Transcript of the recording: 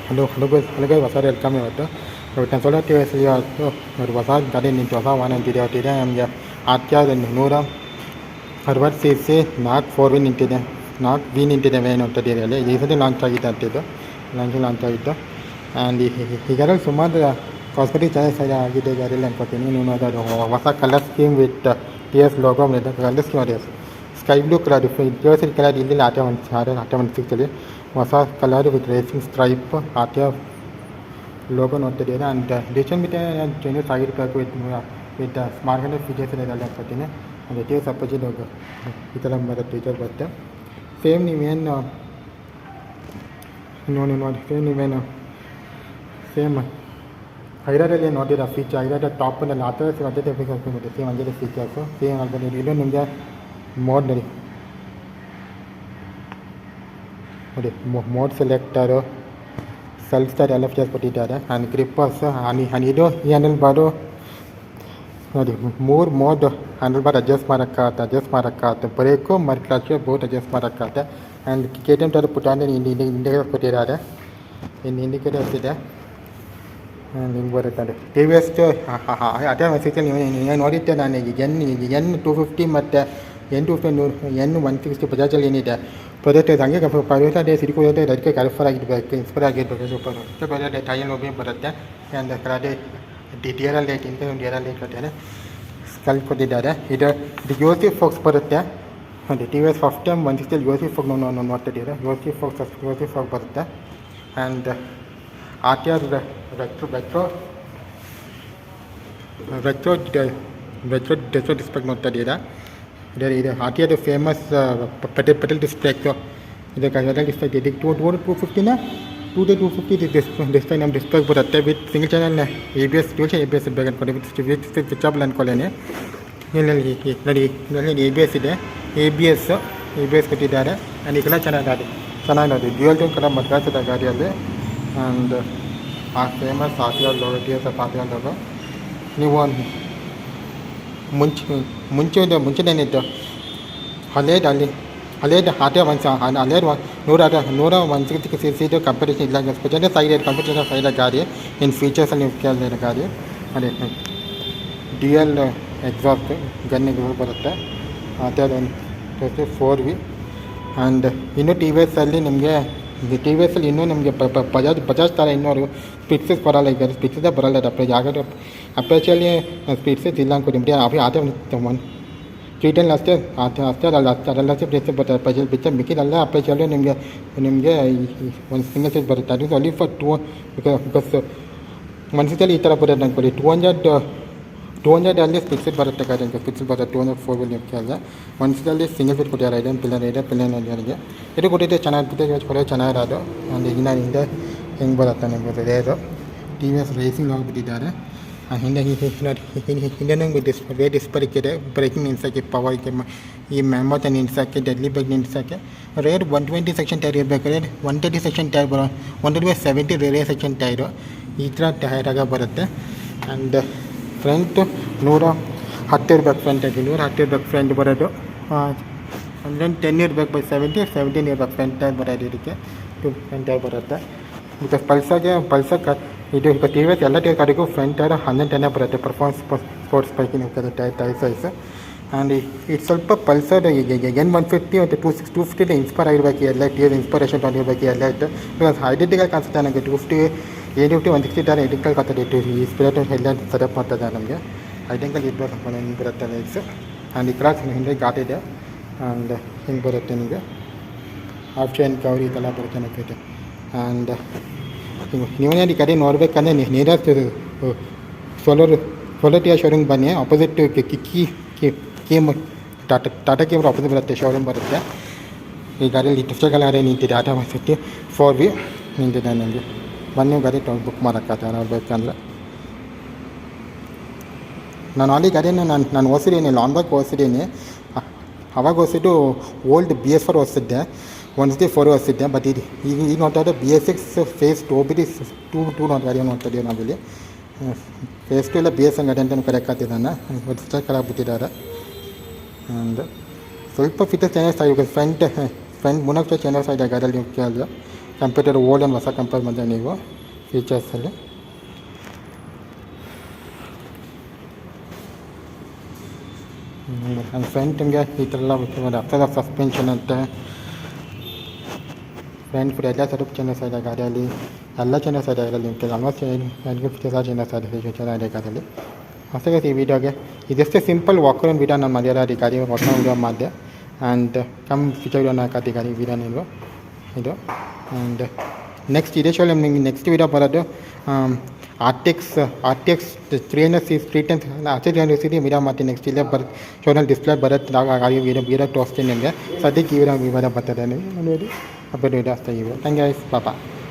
Hello ಹೊಸ welcome ಇವತ್ತು ನಾನು ಸೋಲೋ ಟಿ ವಿ ಎಸ್ ಇವತ್ತು ಒಂದು ಹೊಸ ಗಾಡಿ ನಿಂತು ಹೊಸ ವಾಹನ ನಿಂತಿದೆ ಹೊಟ್ಟಿದೆ ನಮಗೆ ಆರ್ಟಿಆರ್ 160 ಸಿ ಸಿ ನಾಟ್ 4 ನಿಂತಿದೆ, ನಾಟ್ ವಿ ನಿಂತಿದೆ ವೇನ್ ಅಂತದ್ದು ಅಲ್ಲಿ ಈ ಸತಿ ಲಾಂಚ್ ಆಗಿದೆ ಅಂತಿದ್ದು ಲಾಂಚ್ ಆಗಿತ್ತು. ಆ್ಯಂಡ್ ಈ ಗಾಡಿಯಲ್ಲಿ ಸುಮಾರು ಕಾಸ್ಮೆಟಿಕ್ ಚಾರ್ಜಸ್ ಆಗಿದೆ ಗಾಡಿಯಲ್ಲಿ ಅನ್ಕೋತೀನಿ. ನೀವು ಅದು ಹೊಸ colour scheme with T S logo colour scheme ಇದೆ, sky blue colour T colour ಇಲ್ಲಿ ಆಟೋ 160 ಹೊಸ colour with racing stripe auto logo ನೋಡ್ತಿದ್ದೀರಾ. ಆ್ಯಂಡ್ ಡಿಸೈನ್ ಬಿಟ್ಟೆ ಚೇಂಜಸ್ ಆಗಿರಬೇಕು ವಿತ್ ಸ್ಮಾರ್ಟ್ ಕಾರ್ಡ್ ಫೀಚರ್ಸ್ ಇದೆ ಅನ್ಕೋತೀನಿ. ಅದು ಟಿ ಎಸ್ ಅಪೋಸಿಟ್ ಲೋಗೋ ಈ ಥರ ಬರುತ್ತೆ, ಫೀಚರ್ ಬರುತ್ತೆ. ಸೇಮ್ ನೀವೇನು ನೋಡಿ ಸೇಮ್ ಹೈರಾರಲ್ಲಿ ನೋಡಿರೋ ಫೀಚರ್ ಹೈರಾದ ಟಾಪಲ್ಲಿ ಆ ಥರ ಅದೇ ಫೀಚರ್ಸ್ ಇದೆ, ಸೇಮ್ ಅದೇ ಫೀಚರ್ಸು ಸೇಮ್ ಆಗ್ಬೋದು. ಇದು ನಿಮಗೆ ಮೋಡ್ ನೋಡಿ ಮೋಡ್ ಸೆಲೆಕ್ಟರು ಸೆಲ್ಫ್ ಸ್ಟಾರ್ ಎಲ್ಲ ಫೀಚರ್ಸ್ ಕೊಟ್ಟಿದ್ದಾರೆ. ಆ್ಯಂಡ್ ಗ್ರಿಪ್ಪರ್ಸ್ ಇದು ಈ ಹ್ಯಾಂಡಲ್ ಬಾರು ನೋಡಿ 3 ಮೋಡ್ ಹ್ಯಾಂಡಲ್ ಬಾರ್ ಅಡ್ಜಸ್ಟ್ ಮಾಡೋಕ್ಕಾಗತ್ತೆ ಬ್ರೇಕು ಮತ್ತು ಕ್ಲಚ್ ಬೋತ್ ಅಡ್ಜಸ್ಟ್ ಮಾಡೋಕ್ಕಾಗತ್ತೆ. ಆ್ಯಂಡ್ KTM ಥರ ಪುಟಾನೆ ಇಂಡಿಕೇಟರ್ಸ್ ಕೊಟ್ಟಿದ್ದಾರೆ, ಇಂಡಿಕೇಟರ್ಸ್ ಇದೆ. ನಿಮ್ಗೆ ಬರುತ್ತೆ ಟಿ ವಿ ಎಸ್ ಅದೇ ಮೆಸೇಜಲ್ಲಿ ನೀವು ನೋಡಿದ್ದೆ ನಾನು N250 ಮತ್ತು N160 ಬಜಾಜಲ್ಲಿ ಏನಿದೆ ಪ್ರಾಡಕ್ಟ್ ಹಂಗೆ ಪರ್ವತ ಡೇ ಸಿಡ್ಕೋದೆ ಅದಕ್ಕೆ ಕ್ಯಾಲಿಫರ್ ಆಗಿರಬೇಕು, ಇನ್ಸ್ಪೈರ್ ಆಗಿರಬೇಕು. ಸೂಪರ್ ಬರುತ್ತೆ, ಟೈಲ್ ನೋಬಿ ಬರುತ್ತೆ. ಆ್ಯಂಡ್ ಅದೇ ಡಿಯರಲ್ಲಿ ಕೊಟ್ಟಿದ್ದಾರೆ, ಸ್ಕಲ್ ಕೊಟ್ಟಿದ್ದಾರೆ. ಇದು ಯೋಸಿ ಫೋಕ್ಸ್ ಬರುತ್ತೆ. ಒಂದು T V S first time 160 ಯೋಸಿ ಫೋಕ್ ನೋಡ್ತಿದ್ದೀರಾ, ಯೋಸಿ ಫೋಕ್ ಬರುತ್ತೆ. ಆ್ಯಂಡ್ RTR ರೆಟ್ರೋ ಡಿಸ್ಪ್ಲೇ ನೋಡ್ತಾ ಇದ್ದೀರಾ. ಇದು RTR ಫೇಮಸ್ ಪೆಟಲ್ ಡಿಸ್ಪ್ಲೇ ಇದಕ್ಕೆ ಡಿಸ್ಪ್ಲೇ ಇದೆ. 250 ಡಿಸ್ಪ್ಲೇ ನಮ್ಮ ಡಿಸ್ಪ್ಲೇ ಬರುತ್ತೆ ವಿತ್ ಸಿಂಗಲ್ ಚಾನಲ್ ABS ಬೇಕು ಅನ್ಕೊಳ್ಳಿ, ವಿತ್ ಸ್ವಿಚಬಲ್ ಅನ್ಕೊಳ್ಳೇನೆ. ಇಲ್ಲಿ ABS ಇದೆ, ABS ಕೊಟ್ಟಿದ್ದಾರೆ. ಆ್ಯಂಡ್ ಈ ಕಡೆ ಚೆನ್ನಾಗಿದೆ ಡ್ಯೂಯಲ್ ಟೋನ್ ಕಲರ್ ಮದ್ರಾಸದ ಗಾಡಿಯಲ್ಲಿ. ಆ್ಯಂಡ್ ಆ famous RTR logo T S RTR logo ನೀವು ಮುಂಚೆನೇನಿತ್ತು ಹಳೇದು RTR 160 ಸಿ ಸಿದು ಕಂಪಟೇಷನ್ ಇಲ್ಲ, ಸ್ಪೆಷಲಿ ಕಂಪಟೇಷನ್ ಸೈಡ್ ಗಾಡಿ ಇನ್ನು ಫೀಚರ್ಸಲ್ಲಿ ನೀವು ಕೇಳಿದ ಗಾಡಿ ಅದೇ ಡ್ಯೂಯಲ್ ಎಕ್ಸಾಸ್ಟ್ ಗನ್ ಬರುತ್ತೆ. RTR 4V. ಆ್ಯಂಡ್ ಇನ್ನು ಟಿ ವಿ ಎಸ್ಸಲ್ಲಿ ಇನ್ನೂ ನಮಗೆ ಬಜಾಜ್ ಥರ ಇನ್ನೂ ಸ್ಪೀಡ್ಸಸ್ ಬರೋಲ್ಲ. ಈಗ ಸ್ಪೀಡ್ಸೇ ಬರೋಲ್ಲ, ಯಾಕಂದರೆ ಅಪ್ರೇಚಲ್ಲಿ ಸ್ಪೀಡ್ಸಸ್ ಇಲ್ಲ ಅನ್ಕೊಡಿ. ಆಟೋ 310 ಅಷ್ಟೇ ಅದೆಲ್ಲಷ್ಟೇ ಪ್ಲೇಸಸ್ ಬರ್ತದೆ ಪಜಲ್ ಬಿಚ್ಚ ಮಿಕ್ಕಿದೆಲ್ಲ ಅಪ್ರೇಚಲ್ಲಿ ನಿಮಗೆ ಒಂದು ಸಿಂಗಲ್ ಸೈಜ್ ಬರುತ್ತೆ. ಅದು ಅಲ್ಲಿ ಫಾರ್ 2 ಬಿಕಾಸ್ 160 ಈ ಥರ ಬರುತ್ತೆ ಅನ್ಕೊಳ್ಳಿ. 200 ಅಲ್ಲಿ ಸ್ಪೀಡ್ಸಸ್ ಬರುತ್ತೆ ಗಾಡಿ, ಸ್ಪೀಡ್ಸಸ್ ಬರುತ್ತೆ 204 ನಿಮಗೆ 160 ಸಿಂಗಲ್ ಸೈಡ್ ಕೊಟ್ಟಿದ್ದಾರೆ. ಇದೊಂದು ಪಿಲ್ಲರಿಗೆ ಇದು ಕೊಟ್ಟಿದ್ದೆ ಚೆನ್ನಾಗಿರೋದು. ಒಂದು ಇನ್ನು ಹಿಂದೆ ಹೆಂಗೆ ಬರುತ್ತೆ ನಿಮಗೆ rear T V S racing ಆಗಿಬಿಟ್ಟಿದ್ದಾರೆ. ಹಿಂದೆ ನಮಗೆ ಡಿಸ್ಪ್ಲೇ ಇದೆ, ಬ್ರೇಕಿಂಗ್ ನಿಲ್ಸೋಕ್ಕೆ, ಪವರ್ಗೆ, ಈ ಮೆಂಬರ್ಸ್ ನಿಲ್ಸೋಕ್ಕೆ, ಡೆಡ್ಲಿ ಬ್ರೇಕ್ ನಿಲ್ಸೋಕ್ಕೆ. ರೇರ್ 120 ಸೆಕ್ಷನ್ ಟೈರ್ ಇರಬೇಕಾದ್ರೆ 130 section tyre 170 rear section tyre ಈ ಥರ ಟೈರಾಗ ಬರುತ್ತೆ. ಆ್ಯಂಡ್ ಫ್ರಂಟ್ 110 ಇರಬೇಕು, ಫ್ರಂಟ್ ಫ್ರಂಟ್ ಬರೋದು. 110 ಇರಬೇಕು ಬೈ 17 ಇರಬೇಕು ಫ್ರಂಟ್ ಟೈರ್ ಬರೋದು. ಇದಕ್ಕೆ ಫ್ರಂಟ್ ಟೈರ್ ಬರುತ್ತೆ. ಬಿಕಾಸ್ ಪಲ್ಸಕ್ಕೆ ಇದು ಈಗ ಟಿ ವಿ ಎಸ್ ಎಲ್ಲ ಟೈರ್ ಗಾಡಿಗೂ ಫ್ರಂಟ್ ಟೈರ್ 110 ಬರುತ್ತೆ. ಪರ್ಫಾರ್ಮೆನ್ಸ್ ಸ್ಪೋರ್ಟ್ಸ್ ಬೈಕಿನ ಟೈರ್ ಸೈಜ್. ಆ್ಯಂಡ್ ಇದು ಸ್ವಲ್ಪ ಪಲ್ಸರ್ N150 ಮತ್ತು 250 ಇನ್ಸ್ಪೈರ್ ಆಗಿರಬೇಕು, ಎಲ್ಲ ಟಿ ಎಸ್ ಇನ್ಸ್ಪಿರೇಷನ್ ತೊಗೊಂಡಿರ್ಬೇಕು ಎಲ್ಲ ಇತ್ತು. ಬಿಕಾಸ್ ಐಡೆಂಟಿಕಲ್ ಕಾಣಿಸುತ್ತೆ ನನಗೆ 250 160 ಥರ ಐಡೆಂಟಿಕಲ್ ಕಾಣ್ತದೆ. ಈ ಸ್ಪಿರಿಟ್ ಎಲ್ಲ ಸೆಟಪ್ ಮಾಡ್ತದೆ ನಮಗೆ ಐಡೆಂಟಿಕಲ್ ಇರಬೇಕು ಹಿಂಗೆ ಬರುತ್ತೆ ಲೈಟ್ಸ್. ಆ್ಯಂಡ್ ಈ ಕ್ರಾಸ್ ಹಿಂದೆ ಘಾಟ್ ಇದೆ. ಆ್ಯಂಡ್ ಹಿಂಗೆ ಬರುತ್ತೆ ನಿಮಗೆ ಆಪ್ಷನ್ ಕವರ್ ಇದೆಲ್ಲ ಬರುತ್ತೆ ನನಗೆ. ಆ್ಯಂಡ್ ನೀವೇ ಈ ಕಡೆ ನೋಡಬೇಕಂದ್ರೆ ನಿಯರೆಸ್ಟ್ ಸೋಲೋ ಟಿಯರ್ ಶೋರೂಮ್ ಬನ್ನಿ. ಆಪೋಸಿಟ್ ಟಾಟಾ ಕೇಮ್ರ ಆಪೋಸಿಟ್ ಬರುತ್ತೆ, ಶೋರೂಮ್ ಬರುತ್ತೆ. ಈ ಗಾಡಿಯಲ್ಲಿ ಡಿಸ್ಪ್ಲೇಗಳ ನಿಂತಿದೆ, ಟಾಟಾ 4V ನಿಂತಿದೆ. ನನಗೆ ಬನ್ನಿ ಗಾಡಿ ಬುಕ್ ಮಾಡೋಕ್ಕಾಗ್ತದೆ ನೋಡ್ಬೇಕಂದ್ರೆ. ನಾನು ಅಲ್ಲಿ ಗಾಡಿನ ನಾನು ಓದಿಸಿದ್ದೀನಿ, ಲಾಂಗ್ ಓದಿಸಿದ್ದೀನಿ. ಅವಾಗ ಓದಿಸಿದ್ದು ಓಲ್ಡ್ BS4 ಓದಿಸಿದ್ದೆ, 164 ಓದಿಸಿದ್ದೆ. ಬಟ್ ಈಗ ನೋಡ್ತಾ ಇದ್ದೆ BS6 ಫೇಸ್ 2 ಗಾಡಿ ನೋಡ್ತಾ ಇದ್ದೀವಿ ನಾವಿಲ್ಲಿ. ಫೇಸ್ 2 ಎಲ್ಲ BS ಗಾಡಿ ಅಂತಲೂ ಕರೆಯಕ್ಕಾಗ್ತಿದ್ದಾನೆ, ಕರಾಗ್ಬಿಟ್ಟಿದ್ದಾರೆ. ಆ್ಯಂಡ್ ಸ್ವಲ್ಪ ಫೀಚರ್ಸ್ ಚೇಂಜಸ್ ಆಗಿದೆ. ಫ್ರಂಟ್ 3 ಚೇಂಜಸ್ ಆಗಿದೆ ಗಾಡಿಯಲ್ಲಿ ನೀವು ಕೇಳಿದ್ರೆ. ಕಂಪ್ಯೂಟರ್ ಓಲ್ಡ್ ಆ್ಯಂಡ್ ಹೊಸ ಕಂಪೇರ್ ಮಾಡಿದ್ರೆ ನೀವು ಫೀಚರ್ಸಲ್ಲಿ ನನ್ನ ಫ್ರಂಟಿಗೆ ಈ ಥರ ಎಲ್ಲ ಅಪ್ಸರ ಸಸ್ಪೆನ್ಷನ್ ಅಂತೆ ಫ್ರಂಟ್ ಫುಡ್ ಎಲ್ಲ ಸೆಟಪ್ ಚೆನ್ನಾಗಿ ಇದೆ ಗಾಡಿಯಲ್ಲಿ, ಎಲ್ಲ ಚೆನ್ನಾಗಿ ಇದೆ ಇದರಲ್ಲಿ. ಆಲ್ಮೋಸ್ಟ್ ಎಲ್ಲ ಫೀಚರ್ಸ್ ಚೆನ್ನಾಗಿದೆ ಗಾಡಿಯಲ್ಲಿ. ಹೊಸಗೆ ಈ ವಿಡಿಯೋಗೆ ಇದಷ್ಟೇ ಸಿಂಪಲ್ ವಾಕರ್ ವಿಡಿಯೋ ನಾನು ಮಾಡಿರೋ ಈ ಗಾಡಿ ಹೊಸ ವಿಡಿಯೋ ಮಾಡಿದೆ. ಆ್ಯಂಡ್ ಫೀಚರ್ ವಿಡಿಯೋನ ಹಾಕಿ ಗಾಡಿ ವಿಡಿಯೋ ನೀವು ಇದು. ಆ್ಯಂಡ್ ನೆಕ್ಸ್ಟ್ ಇದೇ ಶೋ ನಿಮಗೆ ನೆಕ್ಸ್ಟ್ ವಿಡಿಯೋ ಬರೋದು ಆರ್ ಟಿ ಎಕ್ಸ್ 310 ವಿಡಿಯೋ ಮಾಡ್ತೀನಿ. ನೆಕ್ಸ್ಟ್ ಇಲ್ಲೇ ಶೋನಲ್ಲಿ ಡಿಸ್ಪ್ಲೇ ಬರುತ್ತೆ, ಗಾಡಿ ವಿಡಿಯೋ ತೋರಿಸ್ತೀನಿ ನಿಮಗೆ. ಸದ್ಯಕ್ಕೆ ಈ ವಿಡಿಯೋ ಬರ್ತದೆ ನೋಡಿ ಅಪ್ಡೇಟ್ ವಿಡಿಯೋ ಅಷ್ಟೇ. ಥ್ಯಾಂಕ್ ಯು, ಪಾಪ.